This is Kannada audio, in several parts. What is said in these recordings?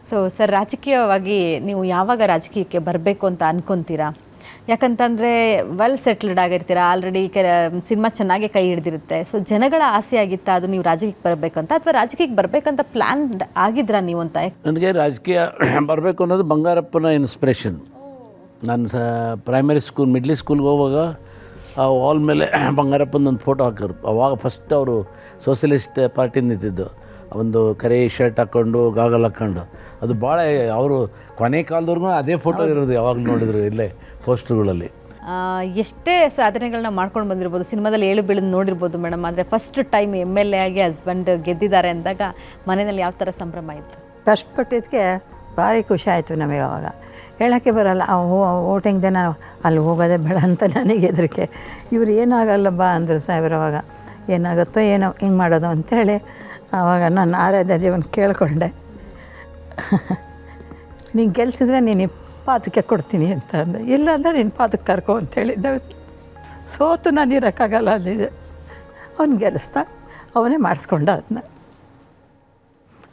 ಸೊ ಸರ್, ರಾಜಕೀಯವಾಗಿ ನೀವು ಯಾವಾಗ ರಾಜಕೀಯಕ್ಕೆ ಬರಬೇಕು ಅಂತ ಅನ್ಕೊತೀರಾ? ಯಾಕಂತಂದರೆ ವೆಲ್ ಸೆಟ್ಲ್ಡ್ ಆಗಿರ್ತೀರಾ, ಆಲ್ರೆಡಿ ಸಿನಿಮಾ ಚೆನ್ನಾಗಿ ಕೈ ಹಿಡ್ದಿರುತ್ತೆ. ಸೊ ಜನಗಳ ಆಸೆ ಆಗಿತ್ತಾ ಅದು ನೀವು ರಾಜಕೀಯಕ್ಕೆ ಬರಬೇಕಂತ, ಅಥವಾ ರಾಜಕೀಯಕ್ಕೆ ಬರಬೇಕಂತ ಪ್ಲ್ಯಾನ್ ಆಗಿದ್ರಾ ನೀವು ಅಂತ? ನನಗೆ ರಾಜಕೀಯ ಬರಬೇಕು ಅನ್ನೋದು ಬಂಗಾರಪ್ಪನ ಇನ್ಸ್ಪಿರೇಷನ್. ನಾನು ಪ್ರೈಮರಿ ಸ್ಕೂಲ್ ಮಿಡ್ಲಿ ಸ್ಕೂಲ್ಗೆ ಹೋಗುವಾಗ ಆ ವಾಲ್ ಮೇಲೆ ಬಂಗಾರಪ್ಪನೊಂದು ಫೋಟೋ ಹಾಕೋರು. ಅವಾಗ ಫಸ್ಟ್ ಅವರು ಸೋಷಲಿಸ್ಟ್ ಪಾರ್ಟಿಯಿಂದ ನಿಂತಿದ್ದು, ಒಂದು ಕರೆ ಶರ್ಟ್ ಹಾಕ್ಕೊಂಡು ಗಾಗಲ್ ಹಾಕ್ಕೊಂಡು. ಅದು ಭಾಳ ಅವರು ಕೊನೆ ಕಾಲದವ್ರಿಗೂ ಅದೇ ಫೋಟೋ ಇರೋದು ಯಾವಾಗಲೂ ನೋಡಿದ್ರು ಇಲ್ಲೇ ಪೋಸ್ಟ್ರುಗಳಲ್ಲಿ. ಎಷ್ಟೇ ಸಾಧನೆಗಳನ್ನ ಮಾಡ್ಕೊಂಡು ಬಂದಿರ್ಬೋದು, ಸಿನಿಮಾದಲ್ಲಿ ಏಳು ಬೀಳನ್ನು ನೋಡಿರ್ಬೋದು ಮೇಡಮ್, ಆದರೆ ಫಸ್ಟ್ ಟೈಮ್ MLA ಆಗಿ ಹಸ್ಬೆಂಡ್ ಗೆದ್ದಿದ್ದಾರೆ ಅಂದಾಗ ಮನೆಯಲ್ಲಿ ಯಾವ ಥರ ಸಂಭ್ರಮ ಇತ್ತು? ಕಷ್ಟಪಟ್ಟಿದ್ದಕ್ಕೆ ಭಾರಿ ಖುಷಿ ಆಯಿತು ನಮಗೆ. ಅವಾಗ ಹೇಳೋಕ್ಕೆ ಬರೋಲ್ಲ. ವೋಟಿಂಗ್ ಜನ ಅಲ್ಲಿ ಹೋಗೋದೇ ಬೇಡ ಅಂತ ನನಗೆ ಹೆದರಿಕೆ. ಇವ್ರು ಏನಾಗಲ್ಲ ಬಾ ಅಂದರು ಸಾಹೇಬ್ರು. ಅವಾಗ ಏನಾಗುತ್ತೋ ಏನೋ ಹಿಂಗೆ ಮಾಡೋದು ಅಂಥೇಳಿ ಆವಾಗ ನಾನು ಆರಾಧ್ಯ ದೇವನ ಕೇಳಿಕೊಂಡೆ, ನೀನು ಗೆಲ್ಸಿದ್ರೆ ನೀನು ಪಾದಕ್ಕೆ ಕೊಡ್ತೀನಿ ಅಂತ ಅಂದೆ. ಇಲ್ಲಾಂದರೆ ನಿನ್ನ ಪಾದಕ್ಕೆ ಕರ್ಕೊ ಅಂತೇಳಿದ್ದೆ. ಸೋತು ನಾನು ಇರೋಕ್ಕಾಗಲ್ಲ ಅಂದಿದ್ದೆ. ಅವ್ನು ಗೆಲ್ಲಿಸ್ತಾ ಅವನೇ ಮಾಡಿಸ್ಕೊಂಡ ಅದನ್ನ.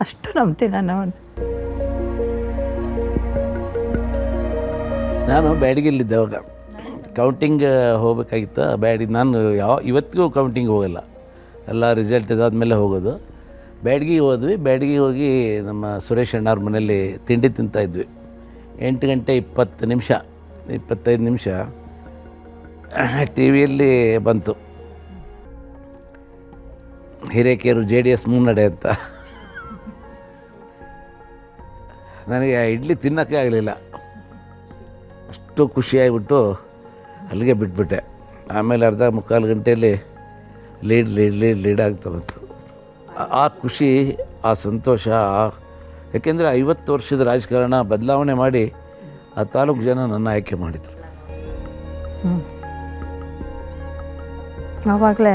ಅಷ್ಟು ನಂಬ್ತೀನಿ ನಾನು ಅವನು. ನಾನು ಬ್ಯಾಡಗಿಲ್ಲಿದ್ದೆ ಅವಾಗ. ಕೌಂಟಿಂಗ್ ಹೋಗಬೇಕಾಗಿತ್ತು. ನಾನು ಇವತ್ತಿಗೂ ಕೌಂಟಿಂಗ್ ಹೋಗಲ್ಲ, ಎಲ್ಲ ರಿಸಲ್ಟ್ ಇದಾದಮೇಲೆ ಹೋಗೋದು. ಬ್ಯಾಡಗಿಗೆ ಹೋದ್ವಿ. ಬ್ಯಾಡಗಿಗೆ ಹೋಗಿ ನಮ್ಮ ಸುರೇಶ್ ಅಣ್ಣವ್ರ ಮನೇಲಿ ತಿಂಡಿ ತಿಂತಾಯಿದ್ವಿ. 8 ಗಂಟೆ 20 ನಿಮಿಷ 25 ನಿಮಿಷ ಟಿ ವಿಯಲ್ಲಿ ಬಂತು, ಹಿರೇಕೆರೂರು JDS ಮುನ್ನಡೆ ಅಂತ. ನನಗೆ ಇಡ್ಲಿ ತಿನ್ನೋಕ್ಕೆ ಆಗಲಿಲ್ಲ, ಅಷ್ಟು ಖುಷಿಯಾಗಿಬಿಟ್ಟು ಅಲ್ಲಿಗೆ ಬಿಟ್ಬಿಟ್ಟೆ. ಆಮೇಲೆ ಅರ್ಧ ಮುಕ್ಕಾಲು ಗಂಟೆಯಲ್ಲಿ ಲೀಡ್ ಆಗ್ತಾ ಬಂತು. ಆ ಖುಷಿ, ಆ ಸಂತೋಷ, ಯಾಕೆಂದರೆ 50 ವರ್ಷದ ರಾಜಕಾರಣ ಬದಲಾವಣೆ ಮಾಡಿ ಆ ತಾಲೂಕು ಜನ ನನ್ನ ಆಯ್ಕೆ ಮಾಡಿದರು. ಆವಾಗಲೇ